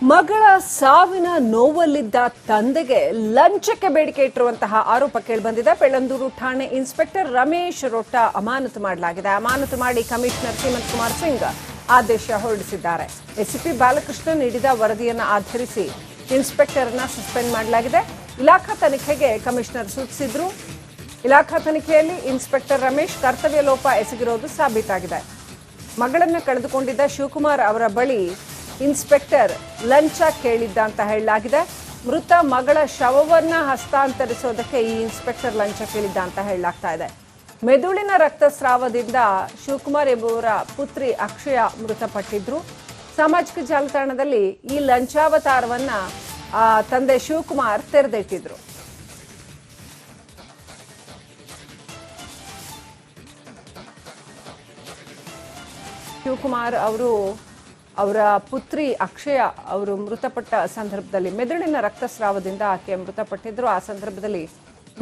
ಮಗಳ ಸಾವಿನ ನೋವಲ್ಲಿದ್ದ ತಂದೆಗೆ ಲಂಚಕ್ಕೆ ಬೇಡಿಕೆ ಇಟ್ಟಿರುವಂತಹ ಆರೋಪ ಕೇಳಿಬಂದಿದೆ. ಬೆಳ್ಳಂದೂರು ಠಾಣೆ ಇನ್ಸ್ಪೆಕ್ಟರ್ ರಮೇಶ್ ರೊಟ್ಟ ಅಮಾನತು ಮಾಡಲಾಗಿದೆ. ಅಮಾನತು ಮಾಡಿ ಕಮಿಷನರ್ ಹೇಮಂತ್ ಕುಮಾರ್ ಸಿಂಗ್ ಆದೇಶ ಹೊರಡಿಸಿದ್ದಾರೆ. ಎಸಿಪಿ ಬಾಲಕೃಷ್ಣ ನೀಡಿದ ವರದಿಯನ್ನು ಆಧರಿಸಿ ಇನ್ಸ್ಪೆಕ್ಟರ್ನ ಸಸ್ಪೆಂಡ್ ಮಾಡಲಾಗಿದೆ. ಇಲಾಖಾ ತನಿಖೆಗೆ ಕಮಿಷನರ್ ಸೂಚಿಸಿದ್ರು. ಇಲಾಖಾ ತನಿಖೆಯಲ್ಲಿ ಇನ್ಸ್ಪೆಕ್ಟರ್ ರಮೇಶ್ ಕರ್ತವ್ಯ ಲೋಪ ಎಸಗಿರೋದು ಸಾಬೀತಾಗಿದೆ. ಮಗಳನ್ನ ಕಳೆದುಕೊಂಡಿದ್ದ ಶಿವಕುಮಾರ್ ಅವರ ಬಳಿ ಇನ್ಸ್ಪೆಕ್ಟರ್ ಲಂಚ ಕೇಳಿದ್ದ ಅಂತ ಹೇಳಲಾಗಿದೆ. ಮೃತ ಮಗಳ ಶವವನ್ನ ಹಸ್ತಾಂತರಿಸೋದಕ್ಕೆ ಈ ಇನ್ಸ್ಪೆಕ್ಟರ್ ಲಂಚ ಕೇಳಿದ್ದ ಅಂತ ಹೇಳಲಾಗ್ತಾ ಇದೆ. ಮೆದುಳಿನ ರಕ್ತಸ್ರಾವದಿಂದ ಶಿವಕುಮಾರ್ ಎಂಬುವರ ಪುತ್ರಿ ಅಕ್ಷಯ ಮೃತಪಟ್ಟಿದ್ರು. ಸಾಮಾಜಿಕ ಜಾಲತಾಣದಲ್ಲಿ ಈ ಲಂಚಾವತಾರವನ್ನ ತಂದೆ ಶಿವಕುಮಾರ್ ತೆರೆದಿಟ್ಟಿದ್ರು. ಶಿವಕುಮಾರ್ ಅವರ ಪುತ್ರಿ ಅಕ್ಷಯ ಅವರು ಮೃತಪಟ್ಟ ಸಂದರ್ಭದಲ್ಲಿ ಮೆದುಳಿನ ರಕ್ತಸ್ರಾವದಿಂದ ಆಕೆ ಮೃತಪಟ್ಟಿದ್ರು. ಆ ಸಂದರ್ಭದಲ್ಲಿ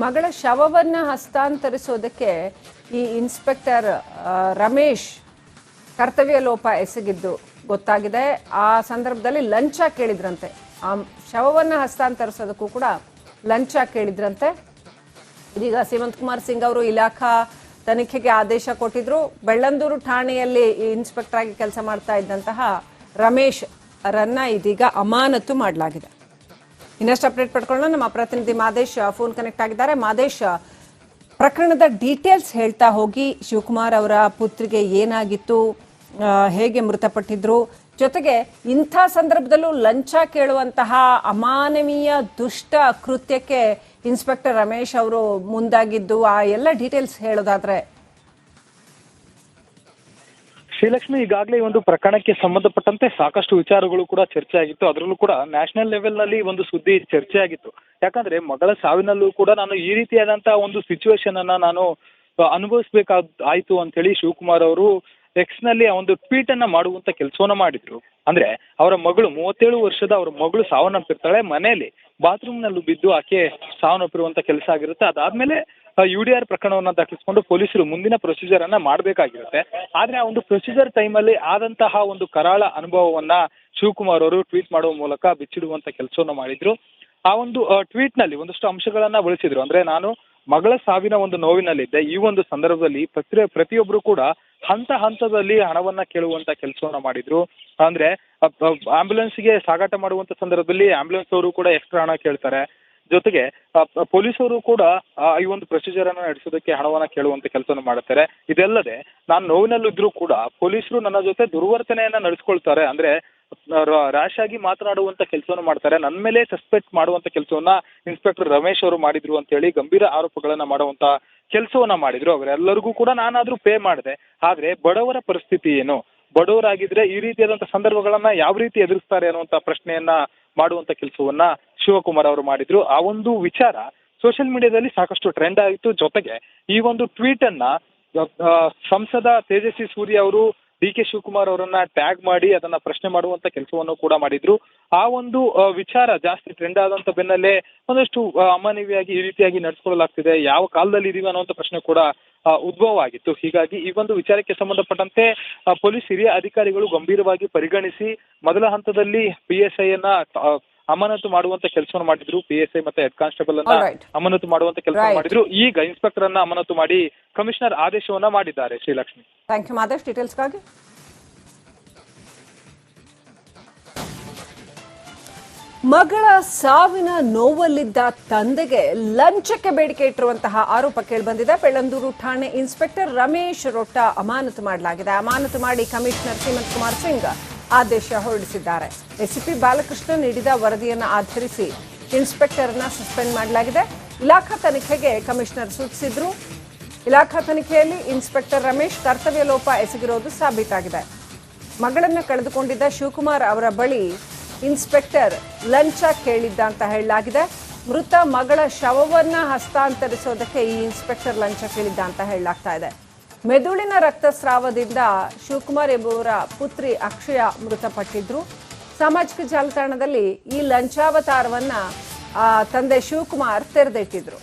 ಮಗಳ ಶವವನ್ನ ಹಸ್ತಾಂತರಿಸೋದಕ್ಕೆ ಈ ಇನ್ಸ್ಪೆಕ್ಟರ್ ರಮೇಶ್ ಕರ್ತವ್ಯ ಲೋಪ ಎಸಗಿದ್ದು ಗೊತ್ತಾಗಿದೆ. ಆ ಸಂದರ್ಭದಲ್ಲಿ ಲಂಚ ಕೇಳಿದ್ರಂತೆ. ಆ ಶವವನ್ನ ಹಸ್ತಾಂತರಿಸೋದಕ್ಕೂ ಕೂಡ ಲಂಚ ಕೇಳಿದ್ರಂತೆ. ಇದೀಗ ಹೇಮಂತ್ ಕುಮಾರ್ ಸಿಂಗ್ ಅವರು ಇಲಾಖಾ ತನಿಖೆಗೆ ಆದೇಶ ಕೊಟ್ಟಿದ್ರು. ಬೆಳ್ಳಂದೂರು ಠಾಣೆಯಲ್ಲಿ ಇನ್ಸ್ಪೆಕ್ಟರ್ ಆಗಿ ಕೆಲಸ ಮಾಡ್ತಾ ಇದ್ದಂತಹ ರಮೇಶ್ ರನ್ನ ಇದೀಗ ಅಮಾನತು ಮಾಡಲಾಗಿದೆ. ಇನ್ನಷ್ಟು ಅಪ್ಡೇಟ್ ಪಡ್ಕೊಳ್ಳೋಣ. ನಮ್ಮ ಪ್ರತಿನಿಧಿ ಮಾದೇಶ್ ಫೋನ್ ಕನೆಕ್ಟ್ ಆಗಿದ್ದಾರೆ. ಮಾದೇಶ್, ಪ್ರಕರಣದ ಡೀಟೇಲ್ಸ್ ಹೇಳ್ತಾ ಹೋಗಿ. ಶಿವಕುಮಾರ್ ಅವರ ಪುತ್ರಿಗೆ ಏನಾಗಿತ್ತು, ಹೇಗೆ ಮೃತಪಟ್ಟಿದ್ರು, ಜೊತೆಗೆ ಇಂಥ ಸಂದರ್ಭದಲ್ಲೂ ಲಂಚ ಕೇಳುವಂತಹ ಅಮಾನವೀಯ ದುಷ್ಟ ಕೃತ್ಯಕ್ಕೆ ಇನ್ಸ್ಪೆಕ್ಟರ್ ರಮೇಶ್ ಅವರು ಮುಂದಾಗಿದ್ದು, ಆ ಎಲ್ಲ ಡೀಟೇಲ್ಸ್ ಹೇಳೋದಾದ್ರೆ. ಶ್ರೀಲಕ್ಷ್ಮಿ, ಈಗಾಗಲೇ ಈ ಒಂದು ಪ್ರಕರಣಕ್ಕೆ ಸಂಬಂಧಪಟ್ಟಂತೆ ಸಾಕಷ್ಟು ವಿಚಾರಗಳು ಕೂಡ ಚರ್ಚೆ ಆಗಿತ್ತು. ಅದರಲ್ಲೂ ಕೂಡ ನ್ಯಾಷನಲ್ ಲೆವೆಲ್ ನಲ್ಲಿ ಒಂದು ಸುದ್ದಿ ಚರ್ಚೆ ಆಗಿತ್ತು. ಯಾಕಂದ್ರೆ ಮಗಳ ಸಾವಿನಲ್ಲೂ ಕೂಡ ನಾನು ಈ ರೀತಿಯಾದಂತಹ ಒಂದು ಸಿಚುವೇಶನ್ ಅನ್ನ ನಾನು ಅನುಭವಿಸಬೇಕಾಯ್ತು ಅಂತ ಹೇಳಿ ಶಿವಕುಮಾರ್ ಅವರು ಎಕ್ಸ್ ನಲ್ಲಿ ಒಂದು ಟ್ವೀಟ್ ಅನ್ನ ಮಾಡುವಂತ ಕೆಲಸವನ್ನ ಮಾಡಿದ್ರು. ಅಂದ್ರೆ ಅವರ ಮಗಳು 37 ವರ್ಷದ ಅವರ ಮಗಳು ಸಾವನ್ನಪ್ಪಿರ್ತಾಳೆ. ಮನೆಯಲ್ಲಿ ಬಾತ್ರೂಮ್ ನಲ್ಲೂ ಬಿದ್ದು ಆಕೆ ಸಾವನ್ನಪ್ಪಿರುವಂತ ಕೆಲಸ ಆಗಿರುತ್ತೆ. ಅದಾದ್ಮೇಲೆ UDR ಪ್ರಕರಣವನ್ನ ದಾಖಲಿಸಿಕೊಂಡು ಪೊಲೀಸರು ಮುಂದಿನ ಪ್ರೊಸೀಜರ್ ಅನ್ನ ಮಾಡಬೇಕಾಗಿರುತ್ತೆ. ಆದ್ರೆ ಆ ಒಂದು ಪ್ರೊಸೀಜರ್ ಟೈಮಲ್ಲಿ ಆದಂತಹ ಒಂದು ಕರಾಳ ಅನುಭವವನ್ನ ಶಿವಕುಮಾರ್ ಅವರು ಟ್ವೀಟ್ ಮಾಡುವ ಮೂಲಕ ಬಿಚ್ಚಿಡುವಂತ ಕೆಲಸವನ್ನ ಮಾಡಿದ್ರು. ಆ ಒಂದು ಟ್ವೀಟ್ ನಲ್ಲಿ ಒಂದಷ್ಟು ಅಂಶಗಳನ್ನ ಬಳಸಿದ್ರು. ಅಂದ್ರೆ ನಾನು ಮಗಳ ಸಾವಿನ ಒಂದು ನೋವಿನಲ್ಲಿದ್ದೆ. ಈ ಒಂದು ಸಂದರ್ಭದಲ್ಲಿ ಪ್ರತಿಯೊಬ್ರು ಕೂಡ ಹಂತದಲ್ಲಿ ಹಣವನ್ನ ಕೇಳುವಂತ ಕೆಲಸವನ್ನ ಮಾಡಿದ್ರು. ಅಂದ್ರೆ ಆಂಬ್ಯುಲೆನ್ಸ್ಗೆ ಸಾಗಾಟ ಮಾಡುವಂತ ಸಂದರ್ಭದಲ್ಲಿ ಆಂಬ್ಯುಲೆನ್ಸ್ ಅವರು ಕೂಡ ಎಕ್ಸ್ಟ್ರಾ ಹಣ ಕೇಳ್ತಾರೆ. ಜೊತೆಗೆ ಪೊಲೀಸರು ಕೂಡ ಈ ಒಂದು ಪ್ರೊಸೀಜರ್ ಅನ್ನ ನಡೆಸೋದಕ್ಕೆ ಹಣವನ್ನ ಕೇಳುವಂತ ಕೆಲಸವನ್ನು ಮಾಡುತ್ತಾರೆ. ಇದಲ್ಲದೆ ನಾನು ನೋವಿನಲ್ಲಿದ್ರು ಕೂಡ ಪೊಲೀಸರು ನನ್ನ ಜೊತೆ ದುರ್ವರ್ತನೆಯನ್ನ ನಡೆಸ್ಕೊಳ್ತಾರೆ. ಅಂದ್ರೆ ರ್ಯಾಶ್ ಆಗಿ ಮಾತನಾಡುವಂತ ಕೆಲಸವನ್ನು ಮಾಡ್ತಾರೆ. ನನ್ನ ಮೇಲೆ ಸಸ್ಪೆಕ್ಟ್ ಮಾಡುವಂತ ಕೆಲಸವನ್ನ ಇನ್ಸ್ಪೆಕ್ಟರ್ ರಮೇಶ್ ಅವರು ಮಾಡಿದ್ರು ಅಂತ ಹೇಳಿ ಗಂಭೀರ ಆರೋಪಗಳನ್ನ ಮಾಡುವಂತ ಕೆಲಸವನ್ನ ಮಾಡಿದ್ರು. ಅವರೆಲ್ಲರಿಗೂ ಕೂಡ ನಾನಾದ್ರೂ ಪೇ ಮಾಡಿದೆ. ಆದ್ರೆ ಬಡವರ ಪರಿಸ್ಥಿತಿ ಏನು, ಬಡವರಾಗಿದ್ರೆ ಈ ರೀತಿಯಾದಂತಹ ಸಂದರ್ಭಗಳನ್ನ ಯಾವ ರೀತಿ ಎದುರಿಸ್ತಾರೆ ಅನ್ನುವಂತ ಪ್ರಶ್ನೆಯನ್ನ ಮಾಡುವಂತ ಕೆಲಸವನ್ನ ಶಿವಕುಮಾರ್ ಅವರು ಮಾಡಿದ್ರು. ಆ ಒಂದು ವಿಚಾರ ಸೋಷಿಯಲ್ ಮೀಡಿಯಾದಲ್ಲಿ ಸಾಕಷ್ಟು ಟ್ರೆಂಡ್ ಆಯಿತು. ಜೊತೆಗೆ ಈ ಒಂದು ಟ್ವೀಟ್ ಅನ್ನ ಸಂಸದ ತೇಜಸ್ವಿ ಸೂರ್ಯ ಅವರು DK ಶಿವಕುಮಾರ್ ಅವರನ್ನ ಟ್ಯಾಗ್ ಮಾಡಿ ಅದನ್ನ ಪ್ರಶ್ನೆ ಮಾಡುವಂತ ಕೆಲಸವನ್ನು ಕೂಡ ಮಾಡಿದ್ರು. ಆ ಒಂದು ವಿಚಾರ ಜಾಸ್ತಿ ಟ್ರೆಂಡ್ ಆದಂತ ಬೆನ್ನಲ್ಲೇ ಒಂದಷ್ಟು ಅಮಾನವೀಯವಾಗಿ ಈ ರೀತಿಯಾಗಿ ನಡೆಸ್ಕೊಳ್ಳಲಾಗ್ತಿದೆ, ಯಾವ ಕಾಲದಲ್ಲಿ ಇದೀವಿ ಅನ್ನುವಂತ ಪ್ರಶ್ನೆ ಕೂಡ ಉದ್ಭವ ಆಗಿತ್ತು. ಹೀಗಾಗಿ ಈ ಒಂದು ವಿಚಾರಕ್ಕೆ ಸಂಬಂಧಪಟ್ಟಂತೆ ಪೊಲೀಸ್ ಹಿರಿಯ ಅಧಿಕಾರಿಗಳು ಗಂಭೀರವಾಗಿ ಪರಿಗಣಿಸಿ ಮೊದಲ ಹಂತದಲ್ಲಿ PSI ಅನ್ನ ಅಮಾನತು ಮಾಡುವಂತ ಕೆಲಸವನ್ನು ಮಾಡಿದ್ರು. PSI ಮತ್ತೆ ಹೆಡ್ ಕಾನ್ಸ್ಟೇಬಲ್ ಅನ್ನ ಅಮಾನತು ಮಾಡುವಂತ ಕೆಲಸ ಮಾಡಿದ್ರು. ಈಗ ಇನ್ಸ್ಪೆಕ್ಟರ್ ಅನ್ನ ಅಮಾನತು ಮಾಡಿ ಕಮಿಷನರ್ ಆದೇಶವನ್ನ ಮಾಡಿದ್ದಾರೆ. ಶ್ರೀಲಕ್ಷ್ಮಿ, ಥ್ಯಾಂಕ್ ಯು ಮಾದೇಶ್ ಡೀಟೇಲ್ಸ್ಗಾಗಿ. ಮಗಳ ಸಾವಿನ ನೋವಲ್ಲಿದ್ದ ತಂದೆಗೆ ಲಂಚಕ್ಕೆ ಬೇಡಿಕೆ ಇಟ್ಟಿರುವಂತಹ ಆರೋಪ ಕೇಳಿಬಂದಿದೆ. ಬೆಳ್ಳಂದೂರು ಠಾಣೆ ಇನ್ಸ್ಪೆಕ್ಟರ್ ರಮೇಶ್ ರೊಟ್ಟ ಅಮಾನತು ಮಾಡಲಾಗಿದೆ. ಅಮಾನತು ಮಾಡಿ ಕಮಿಷನರ್ ಹೇಮಂತ್ ಕುಮಾರ್ ಸಿಂಗ್ ಆದೇಶ ಹೊರಡಿಸಿದ್ದಾರೆ. ಎಸಿಪಿ ಬಾಲಕೃಷ್ಣ ನೀಡಿದ ವರದಿಯನ್ನು ಆಧರಿಸಿ ಇನ್ಸ್ಪೆಕ್ಟರ್ನ ಸಸ್ಪೆಂಡ್ ಮಾಡಲಾಗಿದೆ. ಇಲಾಖಾ ತನಿಖೆಗೆ ಕಮಿಷನರ್ ಸೂಚಿಸಿದ್ರು. ಇಲಾಖಾ ತನಿಖೆಯಲ್ಲಿ ಇನ್ಸ್ಪೆಕ್ಟರ್ ರಮೇಶ್ ಕರ್ತವ್ಯ ಲೋಪ ಎಸಗಿರೋದು ಸಾಬೀತಾಗಿದೆ. ಮಗಳನ್ನ ಕಳೆದುಕೊಂಡಿದ್ದ ಶಿವಕುಮಾರ್ ಅವರ ಬಳಿ ಇನ್ಸ್ಪೆಕ್ಟರ್ ಲಂಚ ಕೇಳಿದ್ದ ಅಂತ ಹೇಳಲಾಗಿದೆ. ಮೃತ ಮಗಳ ಶವವನ್ನ ಹಸ್ತಾಂತರಿಸೋದಕ್ಕೆ ಈ ಇನ್ಸ್ಪೆಕ್ಟರ್ ಲಂಚ ಕೇಳಿದ್ದ ಅಂತ ಹೇಳಲಾಗ್ತಾ ಇದೆ. ಮೆದುಳಿನ ರಕ್ತಸ್ರಾವದಿಂದ ಶಿವಕುಮಾರ್ ಎಂಬುವರ ಪುತ್ರಿ ಅಕ್ಷಯ ಮೃತಪಟ್ಟಿದ್ರು. ಸಾಮಾಜಿಕ ಜಾಲತಾಣದಲ್ಲಿ ಈ ಲಂಚಾವತಾರವನ್ನ ತಂದೆ ಶಿವಕುಮಾರ್ ತೆರೆದಿಟ್ಟಿದ್ರು.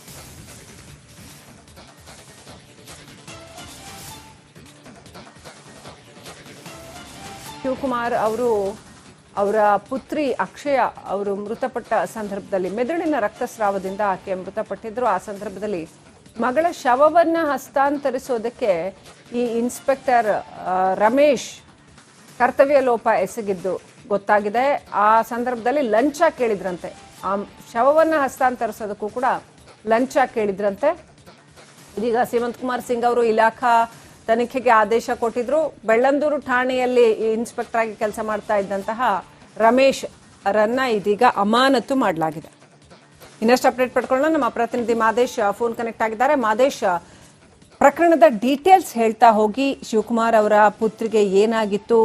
ಶಿವಕುಮಾರ್ ಅವರು ಅವರ ಪುತ್ರಿ ಅಕ್ಷಯ ಅವರು ಮೃತಪಟ್ಟ ಸಂದರ್ಭದಲ್ಲಿ ಮೆದುಳಿನ ರಕ್ತಸ್ರಾವದಿಂದ ಆಕೆ ಮೃತಪಟ್ಟಿದ್ರು. ಆ ಸಂದರ್ಭದಲ್ಲಿ ಮಗಳ ಶವವನ್ನು ಹಸ್ತಾಂತರಿಸೋದಕ್ಕೆ ಈ ಇನ್ಸ್ಪೆಕ್ಟರ್ ರಮೇಶ್ ಕರ್ತವ್ಯ ಲೋಪ ಎಸಗಿದ್ದು ಗೊತ್ತಾಗಿದೆ. ಆ ಸಂದರ್ಭದಲ್ಲಿ ಲಂಚ ಕೇಳಿದ್ರಂತೆ. ಆ ಶವವನ್ನು ಹಸ್ತಾಂತರಿಸೋದಕ್ಕೂ ಕೂಡ ಲಂಚ ಕೇಳಿದ್ರಂತೆ. ಇದೀಗ ಸೀಮಂತ್ ಕುಮಾರ್ ಸಿಂಗ್ ಅವರು ಇಲಾಖಾ ತನಿಖೆಗೆ ಆದೇಶ ಕೊಟ್ಟಿದ್ರು. ಬೆಳ್ಳಂದೂರು ಠಾಣೆಯಲ್ಲಿ ಇನ್ಸ್ಪೆಕ್ಟರ್ ಆಗಿ ಕೆಲಸ ಮಾಡ್ತಾ ಇದ್ದಂತಹ ರಮೇಶ್ ರನ್ನ ಇದೀಗ ಅಮಾನತು ಮಾಡಲಾಗಿದೆ. ಇನ್ನಷ್ಟು ಅಪ್ಡೇಟ್ ಪಡ್ಕೊಳ್ಳೋಣ. ನಮ್ಮ ಪ್ರತಿನಿಧಿ ಮಾದೇಶ್ ಫೋನ್ ಕನೆಕ್ಟ್ ಆಗಿದ್ದಾರೆ. ಮಾದೇಶ್, ಪ್ರಕರಣದ ಡೀಟೇಲ್ಸ್ ಹೇಳ್ತಾ ಹೋಗಿ. ಶಿವಕುಮಾರ್ ಅವರ ಪುತ್ರಿಗೆ ಏನಾಗಿತ್ತು,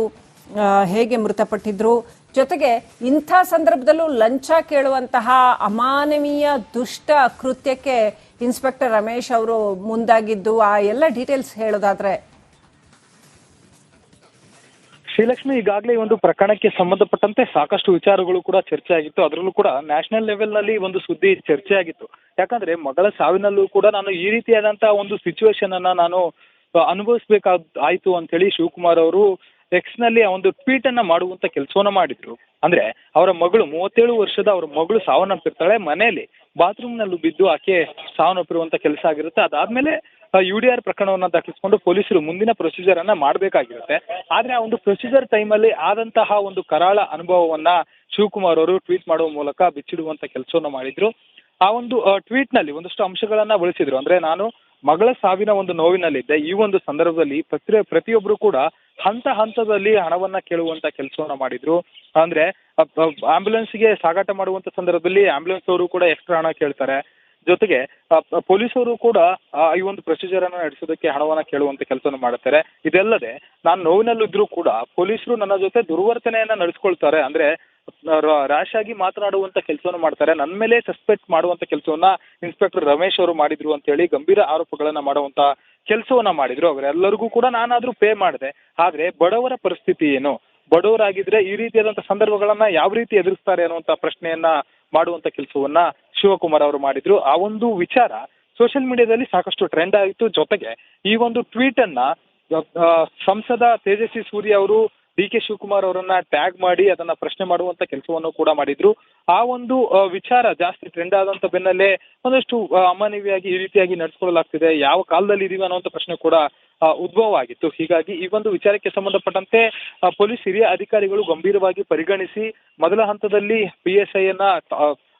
ಹೇಗೆ ಮೃತಪಟ್ಟಿದ್ರು, ಜೊತೆಗೆ ಇಂಥ ಸಂದರ್ಭದಲ್ಲೂ ಲಂಚ ಕೇಳುವಂತಹ ಅಮಾನವೀಯ ದುಷ್ಟ ಕೃತ್ಯಕ್ಕೆ ಇನ್ಸ್ಪೆಕ್ಟರ್ ರಮೇಶ್ ಅವರು ಮುಂದಾಗಿದ್ದು, ಆ ಎಲ್ಲ ಡೀಟೇಲ್ಸ್ ಹೇಳೋದಾದ್ರೆ. ಶ್ರೀಲಕ್ಷ್ಮಿ, ಈಗಾಗಲೇ ಈ ಒಂದು ಪ್ರಕರಣಕ್ಕೆ ಸಂಬಂಧಪಟ್ಟಂತೆ ಸಾಕಷ್ಟು ವಿಚಾರಗಳು ಕೂಡ ಚರ್ಚೆ ಆಗಿತ್ತು. ಅದರಲ್ಲೂ ಕೂಡ ನ್ಯಾಷನಲ್ ಲೆವೆಲ್ ನಲ್ಲಿ ಒಂದು ಸುದ್ದಿ ಚರ್ಚೆ ಆಗಿತ್ತು. ಯಾಕಂದ್ರೆ ಮಗಳ ಸಾವಿನಲ್ಲೂ ಕೂಡ ನಾನು ಈ ರೀತಿಯಾದಂತಹ ಒಂದು ಸಿಚುವೇಶನ್ ಅನ್ನ ನಾನು ಅನುಭವಿಸ್ಬೇಕಾಯ್ತು ಅಂತ ಹೇಳಿ ಶಿವಕುಮಾರ್ ಅವರು ಎಕ್ಸ್ ನಲ್ಲಿ ಒಂದು ಟ್ವೀಟ್ ಅನ್ನ ಮಾಡುವಂತ ಕೆಲಸವನ್ನ ಮಾಡಿದ್ರು. ಅಂದ್ರೆ ಅವರ ಮಗಳು 37 ವರ್ಷದ ಅವರ ಮಗಳು ಸಾವನ್ನಪ್ಪಿರ್ತಾಳೆ. ಮನೆಯಲ್ಲಿ ಬಾತ್ರೂಮ್ ನಲ್ಲಿ ಬಿದ್ದು ಆಕೆ ಸಾವನ್ನಪ್ಪಿರುವಂತ ಕೆಲಸ ಆಗಿರುತ್ತೆ. ಅದಾದ್ಮೇಲೆ UDR ಪ್ರಕರಣವನ್ನ ದಾಖಲಿಸಿಕೊಂಡು ಪೊಲೀಸರು ಮುಂದಿನ ಪ್ರೊಸೀಜರ್ ಅನ್ನ ಮಾಡಬೇಕಾಗಿರುತ್ತೆ. ಆದ್ರೆ ಆ ಒಂದು ಪ್ರೊಸೀಜರ್ ಟೈಮಲ್ಲಿ ಆದಂತಹ ಒಂದು ಕರಾಳ ಅನುಭವವನ್ನ ಶಿವಕುಮಾರ್ ಅವರು ಟ್ವೀಟ್ ಮಾಡುವ ಮೂಲಕ ಬಿಚ್ಚಿಡುವಂತ ಕೆಲಸವನ್ನ ಮಾಡಿದ್ರು. ಆ ಒಂದು ಟ್ವೀಟ್ ನಲ್ಲಿ ಒಂದಷ್ಟು ಅಂಶಗಳನ್ನ ಬಳಸಿದ್ರು. ಅಂದ್ರೆ ನಾನು ಮಗಳ ಸಾವಿನ ಒಂದು ನೋವಿನಲ್ಲಿದ್ದೆ. ಈ ಒಂದು ಸಂದರ್ಭದಲ್ಲಿ ಪ್ರತಿಯೊಬ್ರು ಕೂಡ ಹಂತದಲ್ಲಿ ಹಣವನ್ನ ಕೇಳುವಂತ ಕೆಲಸವನ್ನ ಮಾಡಿದ್ರು. ಅಂದ್ರೆ ಆಂಬ್ಯುಲೆನ್ಸ್ಗೆ ಸಾಗಾಟ ಮಾಡುವಂತ ಸಂದರ್ಭದಲ್ಲಿ ಆಂಬ್ಯುಲೆನ್ಸ್ ಅವರು ಕೂಡ ಎಕ್ಸ್ಟ್ರಾ ಹಣ ಕೇಳ್ತಾರೆ. ಜೊತೆಗೆ ಪೊಲೀಸರು ಕೂಡ ಈ ಒಂದು ಪ್ರೊಸೀಜರ್ ಅನ್ನ ನಡೆಸೋದಕ್ಕೆ ಹಣವನ್ನ ಕೇಳುವಂತ ಕೆಲಸವನ್ನು ಮಾಡುತ್ತಾರೆ. ಇದಲ್ಲದೆ ನಾನು ನೋವಿನಲ್ಲಿದ್ರು ಕೂಡ ಪೊಲೀಸರು ನನ್ನ ಜೊತೆ ದುರ್ವರ್ತನೆಯನ್ನ ನಡೆಸ್ಕೊಳ್ತಾರೆ. ಅಂದ್ರೆ ರ್ಯಾಶ್ ಆಗಿ ಮಾತನಾಡುವಂತ ಕೆಲಸವನ್ನು ಮಾಡ್ತಾರೆ. ನನ್ನ ಮೇಲೆ ಸಸ್ಪೆಕ್ಟ್ ಮಾಡುವಂತ ಕೆಲಸವನ್ನ ಇನ್ಸ್ಪೆಕ್ಟರ್ ರಮೇಶ್ ಅವರು ಮಾಡಿದ್ರು ಅಂತ ಹೇಳಿ ಗಂಭೀರ ಆರೋಪಗಳನ್ನ ಮಾಡುವಂತ ಕೆಲಸವನ್ನ ಮಾಡಿದ್ರು. ಅವರೆಲ್ಲರಿಗೂ ಕೂಡ ನಾನಾದ್ರೂ ಪೇ ಮಾಡಿದೆ. ಆದ್ರೆ ಬಡವರ ಪರಿಸ್ಥಿತಿ ಏನು, ಬಡವರಾಗಿದ್ರೆ ಈ ರೀತಿಯಾದಂತಹ ಸಂದರ್ಭಗಳನ್ನ ಯಾವ ರೀತಿ ಎದುರಿಸ್ತಾರೆ ಅನ್ನುವಂತ ಪ್ರಶ್ನೆಯನ್ನ ಮಾಡುವಂತ ಕೆಲಸವನ್ನ ಶಿವಕುಮಾರ್ ಅವರು ಮಾಡಿದ್ರು. ಆ ಒಂದು ವಿಚಾರ ಸೋಷಿಯಲ್ ಮೀಡಿಯಾದಲ್ಲಿ ಸಾಕಷ್ಟು ಟ್ರೆಂಡ್ ಆಯಿತು. ಜೊತೆಗೆ ಈ ಒಂದು ಟ್ವೀಟ್ ಅನ್ನ ಸಂಸದ ತೇಜಸ್ವಿ ಸೂರ್ಯ ಅವರು DK ಶಿವಕುಮಾರ್ ಅವರನ್ನ ಟ್ಯಾಗ್ ಮಾಡಿ ಅದನ್ನ ಪ್ರಶ್ನೆ ಮಾಡುವಂತ ಕೆಲಸವನ್ನು ಕೂಡ ಮಾಡಿದ್ರು. ಆ ಒಂದು ವಿಚಾರ ಜಾಸ್ತಿ ಟ್ರೆಂಡ್ ಆದಂತ ಬೆನ್ನಲ್ಲೇ ಒಂದಷ್ಟು ಅಮಾನವೀಯವಾಗಿ ಈ ರೀತಿಯಾಗಿ ನಡ್ಸ್ಕೊಳ್ಳಲಾಗ್ತಿದೆ, ಯಾವ ಕಾಲದಲ್ಲಿ ಇದೀವಿ ಅನ್ನುವಂತ ಪ್ರಶ್ನೆ ಕೂಡ ಉದ್ಭವ ಆಗಿತ್ತು. ಹೀಗಾಗಿ ಈ ಒಂದು ವಿಚಾರಕ್ಕೆ ಸಂಬಂಧಪಟ್ಟಂತೆ ಪೊಲೀಸ್ ಹಿರಿಯ ಅಧಿಕಾರಿಗಳು ಗಂಭೀರವಾಗಿ ಪರಿಗಣಿಸಿ ಮೊದಲ ಹಂತದಲ್ಲಿ PSI ಅನ್ನ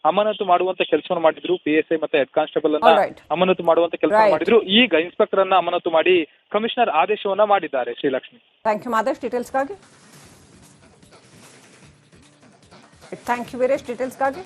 ಅಮಾನತು ಮಾಡುವಂತ ಕೆಲಸವನ್ನು ಮಾಡಿದ್ರು. PSI ಮತ್ತೆ ಹೆಡ್ ಕಾನ್ಸ್ಟೇಬಲ್ ಅನ್ನ ಅಮಾನತು ಮಾಡುವಂತ ಕೆಲಸ ಮಾಡಿದ್ರು. ಈಗ ಇನ್ಸ್ಪೆಕ್ಟರ್ ಅನ್ನ ಅಮಾನತು ಮಾಡಿ ಕಮಿಷನರ್ ಆದೇಶವನ್ನ ಮಾಡಿದ್ದಾರೆ. ಶ್ರೀಲಕ್ಷ್ಮಿ, ಥ್ಯಾಂಕ್ ಯು ಮಾದೇಶ್ ಡೀಟೇಲ್ಸ್ಗಾಗಿ. Thank you Veeresh ಡೀಟೇಲ್ಸ್ಗಾಗಿ.